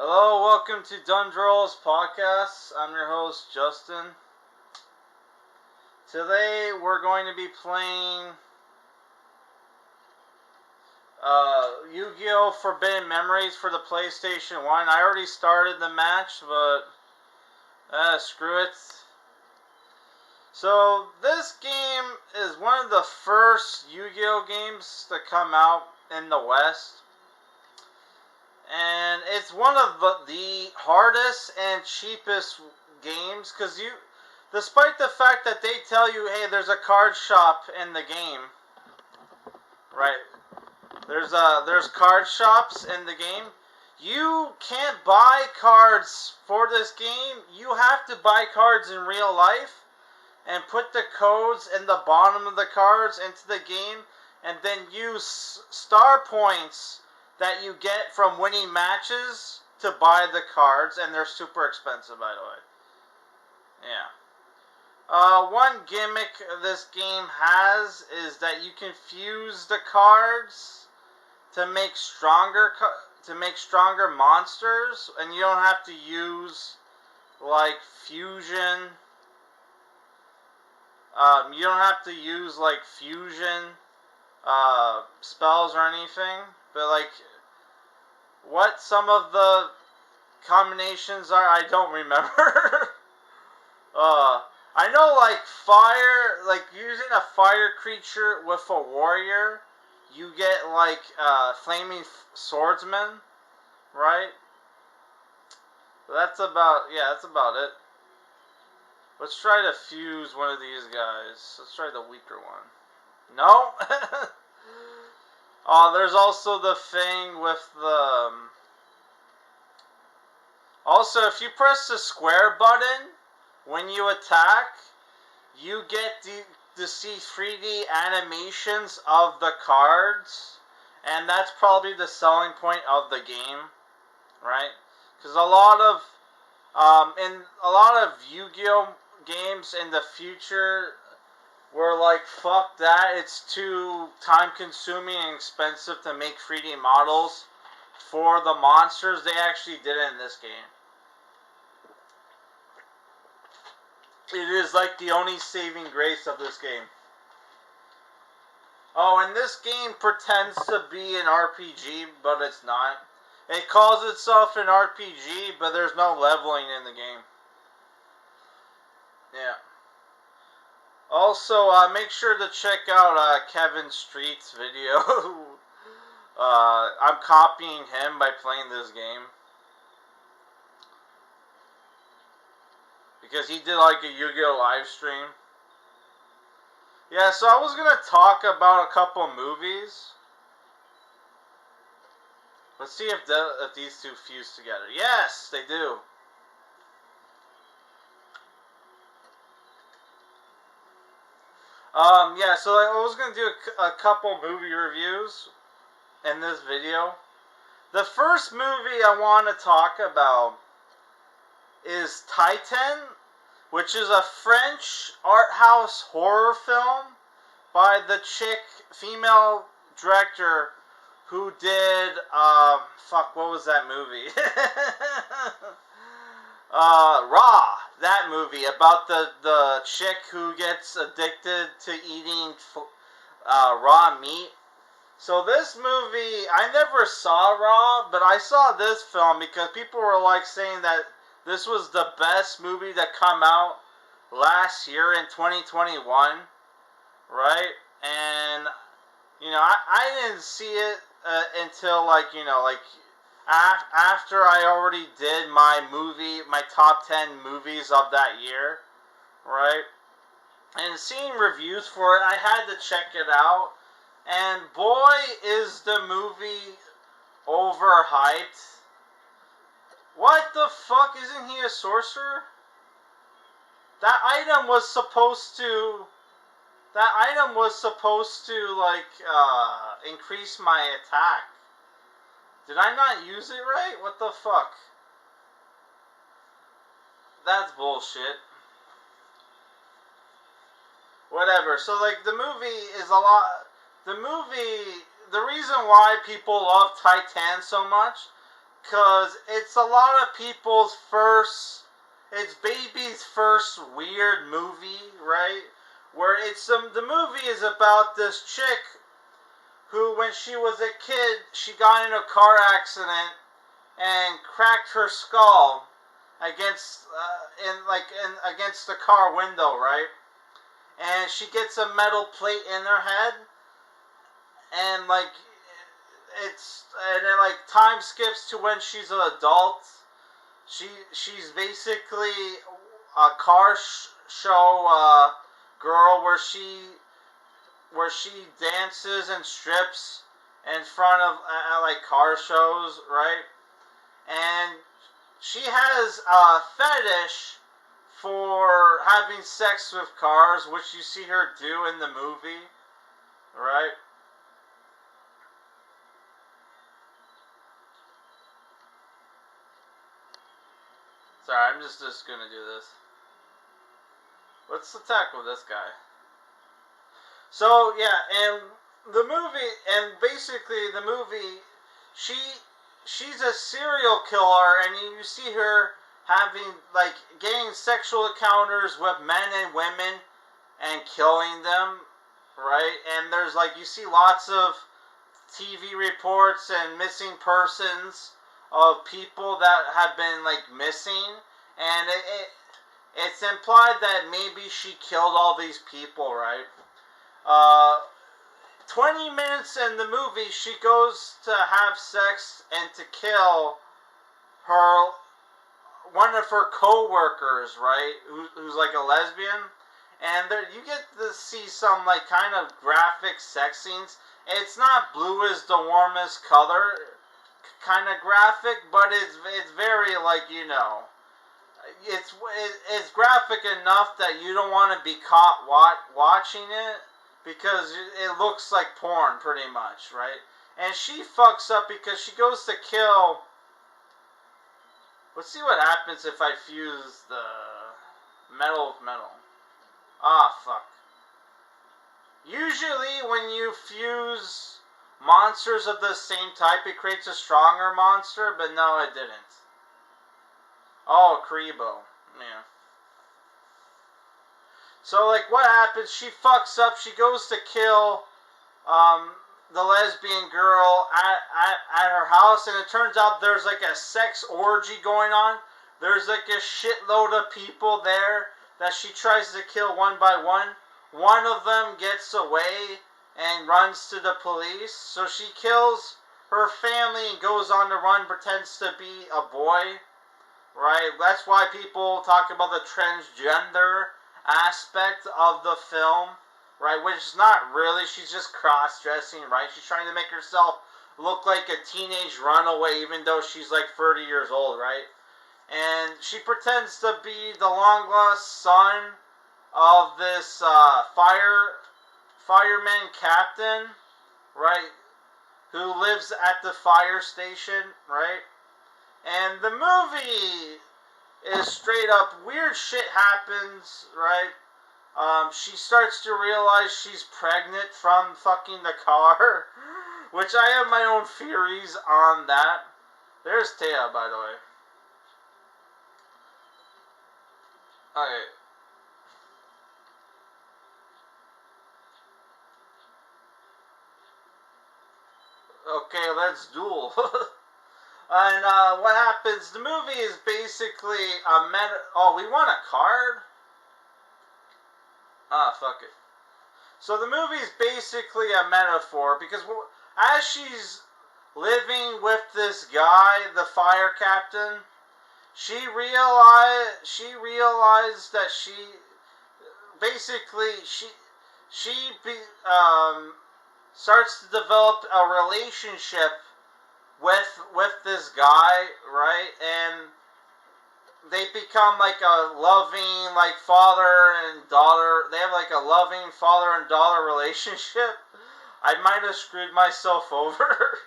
Hello, welcome to Dundrolls Podcast. I'm your host, Justin. Today we're going to be playing Yugioh Forbidden Memories for the PlayStation 1. I already started the match, but screw it. So, this game is one of the first Yu-Gi-Oh games to come out in the West. And it's one of the hardest and cheapest games, because despite the fact that they tell you, hey, there's a card shop in the game, right? There's card shops in the game. You can't buy cards for this game. You have to buy cards in real life and put the codes in the bottom of the cards into the game, and then use star points that you get from winning matches to buy the cards, and they're super expensive, by the way. Yeah. One gimmick this game has is that you can fuse the cards to make stronger monsters, and you don't have to use like fusion. You don't have to use like fusion spells or anything, but like what some of the combinations are, I don't remember. I know like fire, like using a fire creature with a warrior, you get like flaming swordsman, right? That's about it. Let's try to fuse one of these guys. Let's try the weaker one. No? Oh, there's also the thing with the... Also, if you press the square button when you attack, you get to see 3D animations of the cards. And that's probably the selling point of the game, right? Because a lot of Yu-Gi-Oh games in the future were like, fuck that, it's too time consuming and expensive to make 3D models for the monsters. They actually did it in this game. It is like the only saving grace of this game. Oh, and this game pretends to be an RPG, but it's not. It calls itself an RPG, but there's no leveling in the game. Yeah. Also, make sure to check out Kevin Street's video. I'm copying him by playing this game. Because he did like a Yu-Gi-Oh live stream. Yeah, so I was going to talk about a couple movies. Let's see if these two fuse together. Yes, they do. Yeah, so I was going to do a couple movie reviews in this video. The first movie I want to talk about is Titane, which is a French art house horror film by the female director who did, what was that movie? Raw, that movie about the chick who gets addicted to eating raw meat. So this movie, I never saw Raw, but I saw this film because people were like saying that this was the best movie that come out last year in 2021, right? And, I didn't see it until, after I already did my top 10 movies of that year, right? And seeing reviews for it, I had to check it out. And boy, is the movie overhyped. What the fuck? Isn't he a sorcerer? That item was supposed to, increase my attack. Did I not use it right? What the fuck? That's bullshit. Whatever. So, the movie is a lot... The reason why people love Titane so much because it's a lot of people's first, it's baby's first weird movie, right? Where the movie is about this chick who, when she was a kid, she got in a car accident and cracked her skull against against the car window, right? And she gets a metal plate in her head, and and then time skips to when she's an adult. She's basically a car show girl where she dances and strips in front of car shows, right? And she has a fetish for having sex with cars, which you see her do in the movie, right? Sorry, I'm just gonna do this. Let's tackle this guy. So yeah, and the movie, and basically the movie, she she's a serial killer, and you see her having getting sexual encounters with men and women and killing them, right? And there's you see lots of TV reports and missing persons of people that have been missing, and it's implied that maybe she killed all these people, right? Uh, 20 minutes in the movie, she goes to have sex and to kill her one of her co-workers, right? Who's like a lesbian, and there you get to see some kind of graphic sex scenes. It's not blue is the warmest color kind of graphic, but it's very it's graphic enough that you don't want to be caught watching it, because it looks like porn pretty much, right? And she fucks up because she goes to kill. Let's see what happens if I fuse the metal with metal. Ah, fuck. Usually when you fuse monsters of the same type, it creates a stronger monster, but no, it didn't. Oh, Karibo. Yeah. So, what happens? She fucks up. She goes to kill the lesbian girl at her house, and it turns out there's a sex orgy going on. There's a shitload of people there that she tries to kill one by one. One of them gets away and runs to the police. So she kills her family and goes on the run, pretends to be a boy. Right? That's why people talk about the transgender aspect of the film. Right? Which is not really. She's just cross-dressing, right? She's trying to make herself look like a teenage runaway, even though she's 30 years old, right? And she pretends to be the long-lost son of this fireman captain, right? Who lives at the fire station, right? And the movie is straight up weird shit happens, right? She starts to realize she's pregnant from fucking the car, which I have my own theories on that. There's Taya, by the way. Okay. Okay, let's duel. And what happens? The movie is basically a Oh, we want a card? Ah, fuck it. So the movie is basically a metaphor, because as she's living with this guy, the fire captain, she realized that she starts to develop a relationship with this guy, right? And they become a loving father and daughter. They have a loving father and daughter relationship. I might have screwed myself over.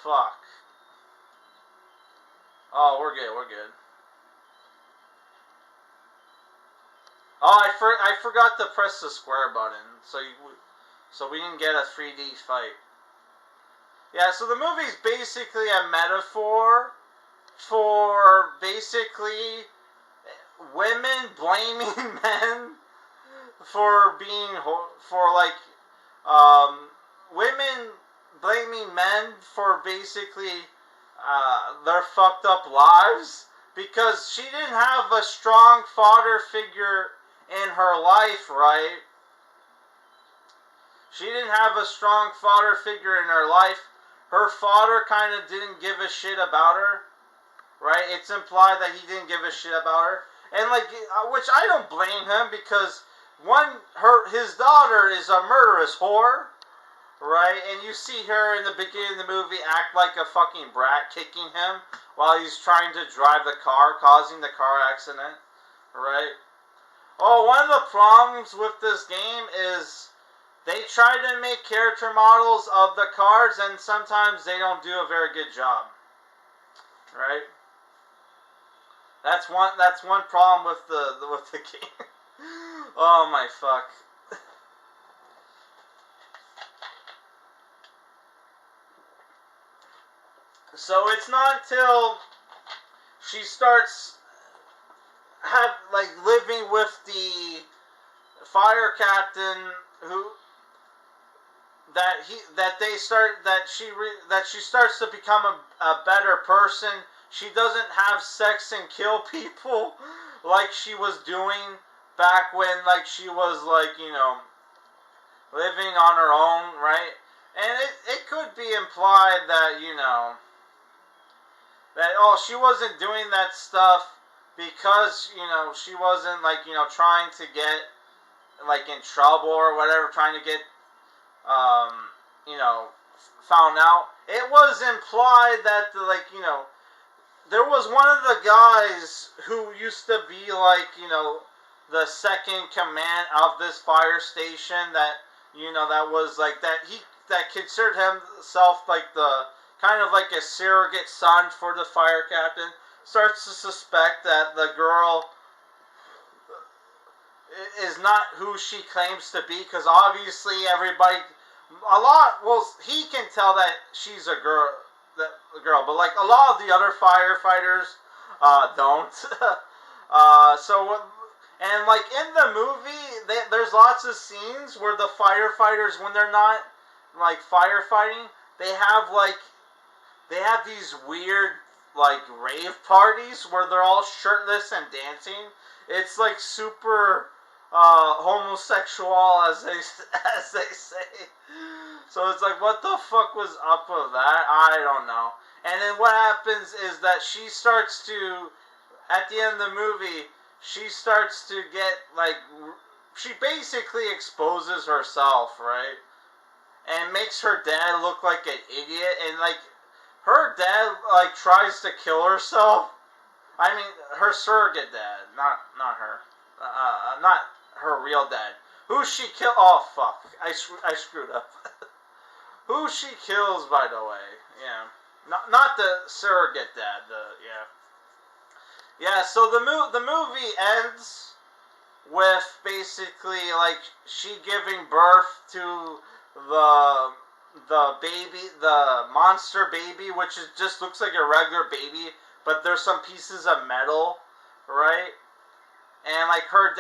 Fuck. Oh, we're good. We're good. Oh, I forgot to press the square button, so we didn't get a 3D fight. Yeah, so the movie's basically a metaphor for basically women blaming men for being for like women blaming men for basically their fucked up lives because she didn't have a strong father figure in her life, right? She didn't have a strong father figure in her life. Her father kind of didn't give a shit about her, right? It's implied that he didn't give a shit about her, and like, which I don't blame him because his daughter is a murderous whore, right? And you see her in the beginning of the movie act like a fucking brat, kicking him while he's trying to drive the car, causing the car accident, right? Oh, one of the problems with this game is they try to make character models of the cars, and sometimes they don't do a very good job, right? That's one problem with the game. Oh my fuck. So it's not until she starts living with the fire captain who that she starts to become a better person. She doesn't have sex and kill people like she was doing back when like she was like, you know, living on her own, right? And it could be implied that, you know, that, oh, she wasn't doing that stuff because, you know, she wasn't like, you know, trying to get like in trouble or whatever, trying to get um, you know, found out. It was implied that, like, you know, there was one of the guys who used to be, like, you know, the second command of this fire station that, you know, that was, like, that considered himself, like, the, kind of like a surrogate son for the fire captain, starts to suspect that the girl is not who she claims to be, because obviously everybody well, he can tell that she's a girl, but like a lot of the other firefighters don't. So, and like in the movie, there's lots of scenes where the firefighters, when they're not like firefighting, they have like these weird like rave parties where they're all shirtless and dancing. It's like super homosexual, as they say. So it's like, what the fuck was up with that? I don't know. And then what happens is that she starts to, at the end of the movie, she starts to get like, she basically exposes herself, right? And makes her dad look like an idiot, and like her dad like tries to kill herself. I mean, her surrogate dad, not her, not her real dad. Who she kill? Oh fuck! I screwed up. Who she kills, by the way? Yeah, not the surrogate dad. Yeah. So the movie ends with basically like she giving birth to the the monster baby, which just looks like a regular baby, but there's some pieces of metal, right? And like her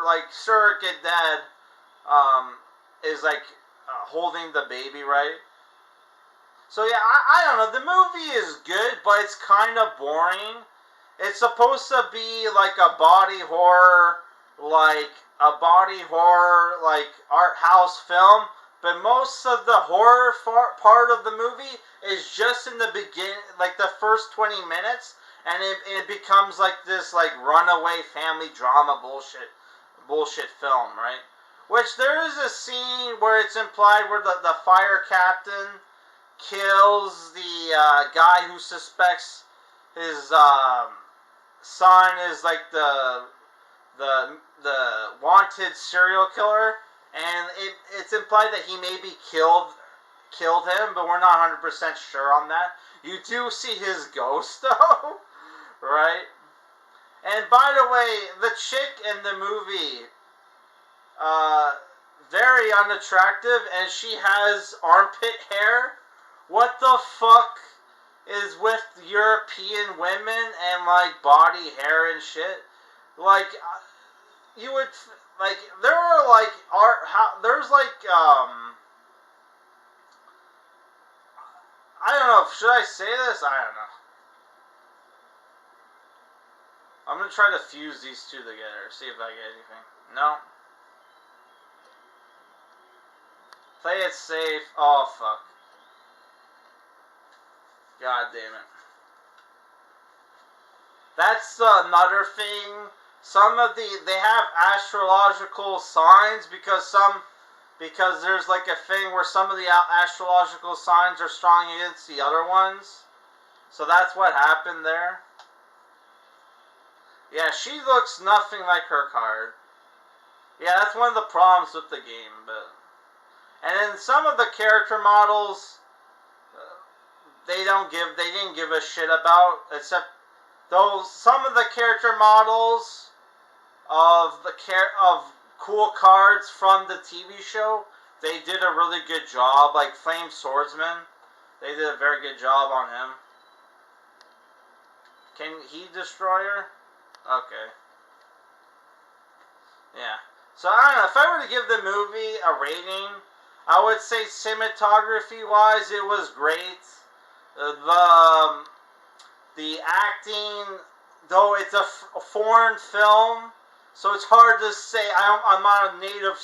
like surrogate dad is like holding the baby, right? So yeah, I don't know. The movie is good, but it's kind of boring. It's supposed to be like a body horror, like like art house film, but most of the horror part of the movie is just in the beginning, like the first 20 minutes, and it becomes like this like runaway family drama bullshit film, right? Which there is a scene where it's implied where the fire captain kills the guy who suspects his son is like the wanted serial killer, and it's implied that he maybe killed him, but we're not 100% sure on that. You do see his ghost though, right? And by the way, the chick in the movie, uh, very unattractive, and she has armpit hair. What the fuck is with European women and like body hair and shit? Like you would like there are like art. How there's like I don't know. Should I say this? I don't know. I'm gonna try to fuse these two together. See if I get anything. No. Play it safe. Oh fuck. God damn it. That's another thing. Some of they have astrological signs because there's like a thing where some of the astrological signs are strong against the other ones. So that's what happened there. Yeah, she looks nothing like her card. Yeah, that's one of the problems with the game. But and then some of the character models, they didn't give a shit about, except those some of the character models of cool cards from the TV show. They did a really good job, like Flame Swordsman. They did a very good job on him. Can he destroy her? Okay. Yeah. So I don't know, if I were to give the movie a rating, I would say cinematography-wise, it was great. The acting, though it's a foreign film, so it's hard to say. I'm not a native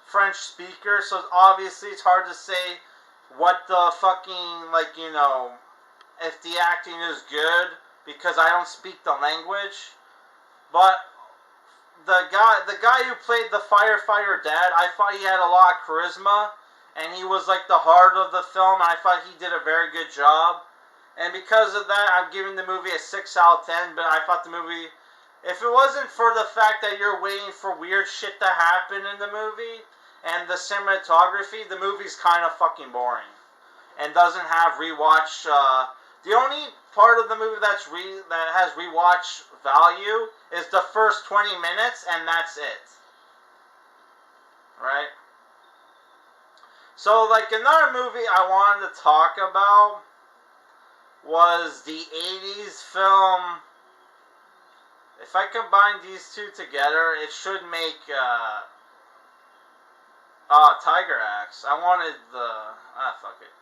French speaker, so obviously it's hard to say what the fucking, like, you know, if the acting is good, because I don't speak the language. But the guy who played the firefighter dad, I thought he had a lot of charisma, and he was like the heart of the film. I thought he did a very good job, and because of that, I'm giving the movie a 6 out of 10. But I thought the movie, if it wasn't for the fact that you're waiting for weird shit to happen in the movie and the cinematography, the movie's kind of fucking boring and doesn't have rewatch. The only part of the movie that has rewatch value is the first 20 minutes, and that's it. Right? So, like, another movie I wanted to talk about was the 80s film. If I combine these two together, it should make Tiger Axe. I wanted fuck it.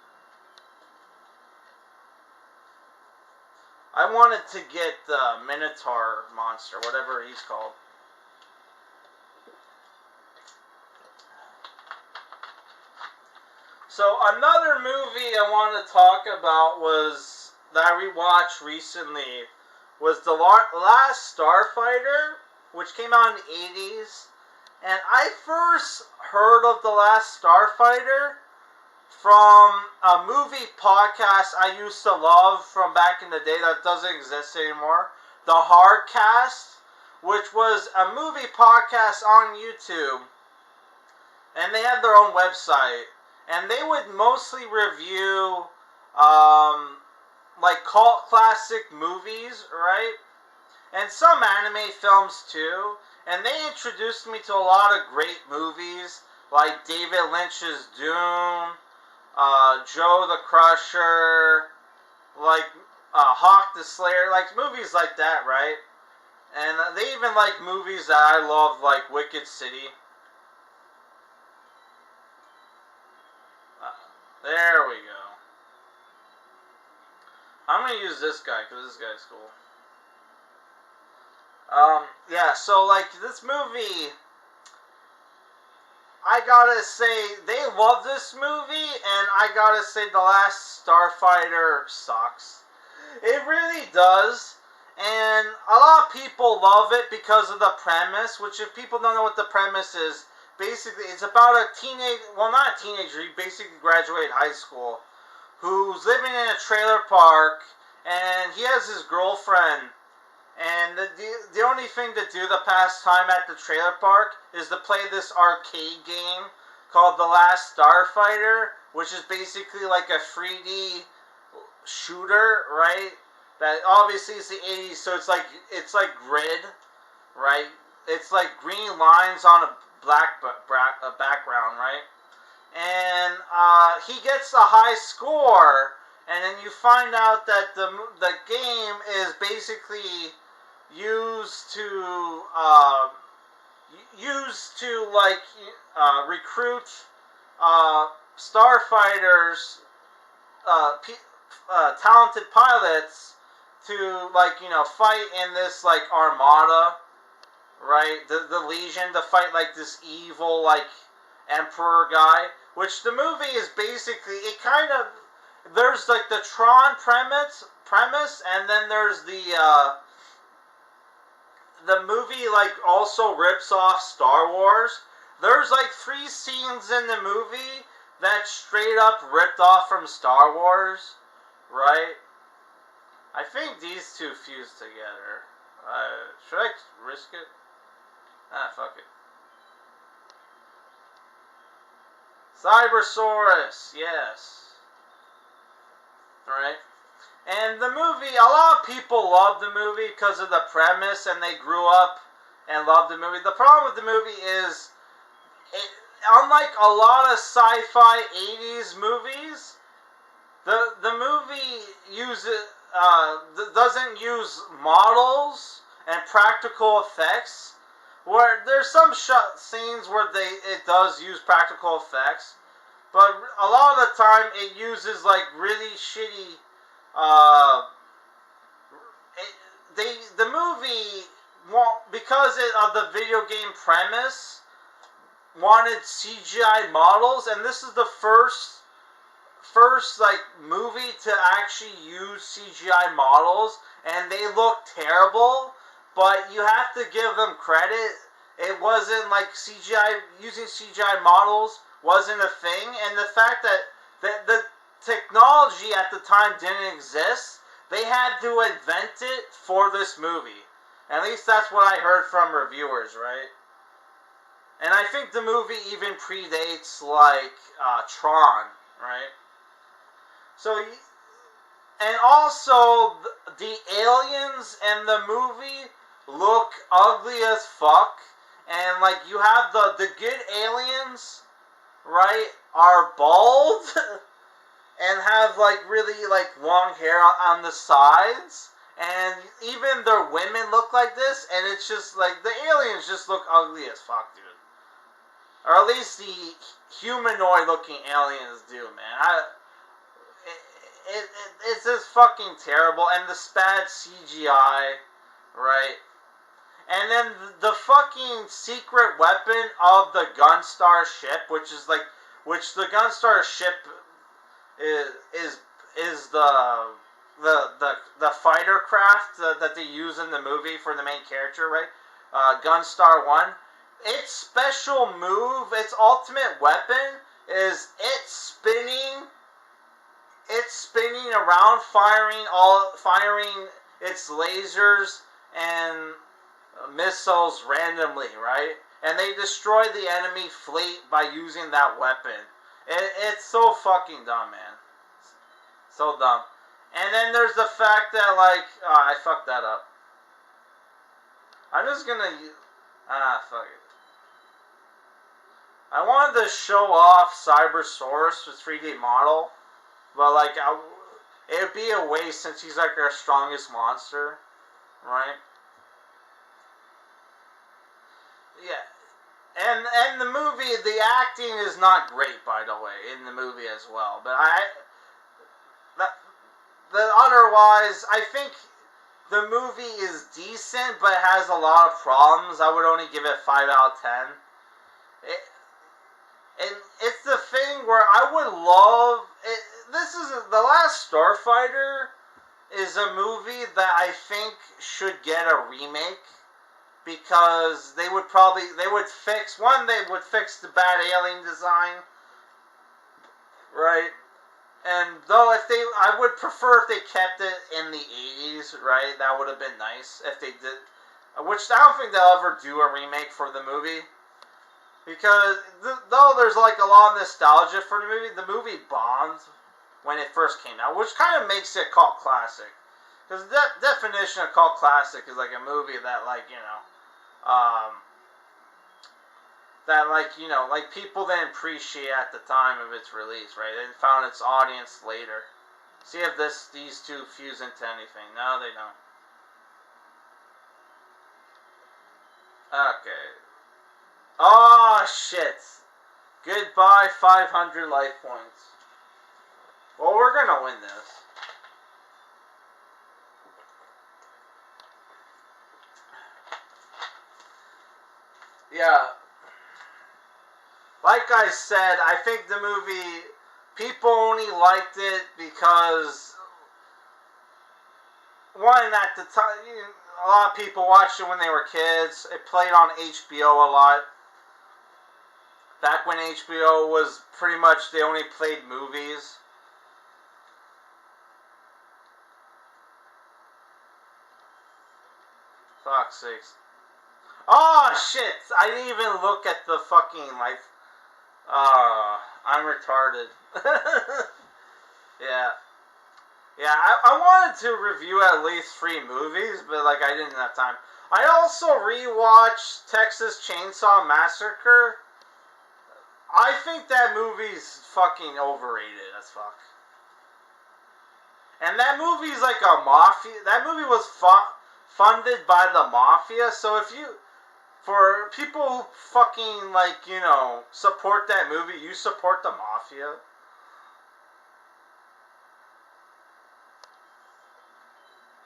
I wanted to get the Minotaur monster, whatever he's called. So another movie I wanted to talk about was that I rewatched recently was the last Starfighter, which came out in the 80s. And I first heard of the last Starfighter from a movie podcast I used to love from back in the day that doesn't exist anymore. The Hardcast, which was a movie podcast on YouTube. And they had their own website. And they would mostly review like cult classic movies, right? And some anime films too. And they introduced me to a lot of great movies, like David Lynch's Dune, Joe the Crusher, like Hawk the Slayer, like movies like that, right? And they even like movies that I love, like Wicked City. There we go. I'm gonna use this guy because this guy's cool. Yeah, so like this movie, I gotta say, they love this movie, and I gotta say The Last Starfighter sucks. It really does, and a lot of people love it because of the premise, which if people don't know what the premise is, basically it's about a teenage, well not a teenager, he basically graduated high school, who's living in a trailer park, and he has his girlfriend. And the only thing to do the past time at the trailer park is to play this arcade game called The Last Starfighter, which is basically like a 3D shooter, right? That obviously is the 80s, so it's like grid, right? It's like green lines on a background, right? And he gets a high score, and then you find out that the game is basically used to like recruit starfighters, talented pilots to like fight in this like armada, right? The Legion, to fight like this evil like emperor guy. Which the movie is basically, it kind of, there's like the Tron premise, and then there's the movie like also rips off Star Wars. There's like 3 scenes in the movie that straight up ripped off from Star Wars, right? I think these two fuse together. Should I risk it? Ah, fuck it. Cybersaurus, yes. Right? And the movie, a lot of people love the movie because of the premise, and they grew up and loved the movie. The problem with the movie is, unlike a lot of sci-fi 80s movies, the movie doesn't use models and practical effects. Where there's some scenes where it does use practical effects, but a lot of the time it uses like really shitty. The movie because of the video game premise wanted CGI models, and this is the first like movie to actually use CGI models, and they look terrible. But you have to give them credit. It wasn't like using CGI models wasn't a thing, and the fact that the technology at the time didn't exist, they had to invent it for this movie. At least that's what I heard from reviewers, right? And I think the movie even predates like Tron, right? So, and also the aliens in the movie look ugly as fuck, and like you have the good aliens, right, are bald and have like really like long hair on the sides, and even their women look like this, and it's just like the aliens just look ugly as fuck, dude. Or at least the humanoid looking aliens do, man. It's just fucking terrible, and the bad CGI, right? And then the fucking secret weapon of the Gunstar ship, which the Gunstar ship is the fighter craft that they use in the movie for the main character, right? Gunstar 1. Its special move, its ultimate weapon, is it's spinning around, firing its lasers and missiles randomly, right? And they destroy the enemy fleet by using that weapon. It's so fucking dumb, man. So dumb. And then there's the fact that, like, I fucked that up. I'm just gonna, fuck it. I wanted to show off Cybersaurus with 3D model, but like, it would be a waste since he's like our strongest monster, right? Yeah. And the movie, the acting is not great, by the way, in the movie as well. But otherwise, I think the movie is decent, but it has a lot of problems. I would only give it 5 out of 10. And it's the thing where I would love it. This is The Last Starfighter is a movie that I think should get a remake, because they would fix the bad alien design, right? And though I would prefer if they kept it in the 80s, right? That would have been nice if they did. Which I don't think they'll ever do a remake for the movie, because though there's like a lot of nostalgia for the movie bombed when it first came out, which kind of makes it a cult classic. Because the definition of cult classic is like a movie that, like, that, like, you know, like, people didn't appreciate at the time of its release, right? They found its audience later. See if these two fuse into anything. No, they don't. Okay. Oh, shit. Goodbye, 500 life points. Well, we're gonna win this. Yeah. Like I said, I think the movie, people only liked it because, one, at the time, a lot of people watched it when they were kids. It played on HBO a lot. Back when HBO was pretty much, they only played movies. Fuck's sakes. Oh, shit! I didn't even look at the fucking, like, I'm retarded. Yeah. Yeah, I wanted to review at least 3 movies, but, like, I didn't have time. I also rewatched Texas Chainsaw Massacre. I think that movie's fucking overrated as fuck. And that movie's like a mafia. That movie was funded by the mafia, so if you... For people who fucking, like, you know, support that movie, you support the mafia.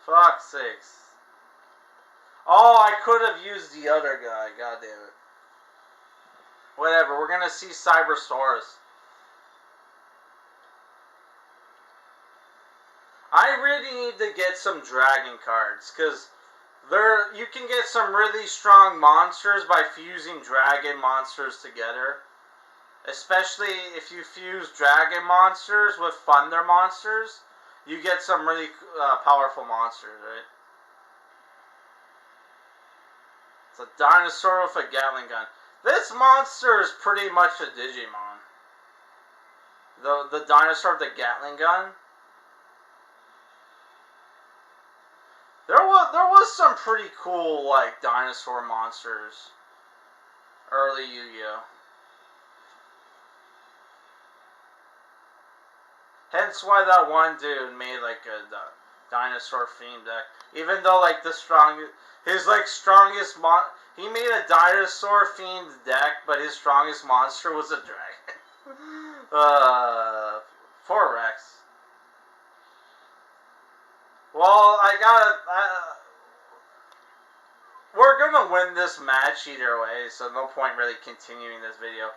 Fuck's sakes. Oh, I could have used the other guy. God damn it. Whatever, we're gonna see Cybersaurus. I really need to get some dragon cards, because you can get some really strong monsters by fusing dragon monsters together. Especially if you fuse dragon monsters with thunder monsters, you get some really powerful monsters, right? It's a dinosaur with a Gatling gun. This monster is pretty much a Digimon. The dinosaur with the Gatling gun. There was some pretty cool, like, dinosaur monsters. Early Yu-Gi-Oh! Hence why that one dude made, like, a dinosaur themed deck. Even though, like, his, like, strongest he made a dinosaur themed deck, but his strongest monster was a dragon. Poor Rex. Well, we're gonna win this match either way, so no point really continuing this video.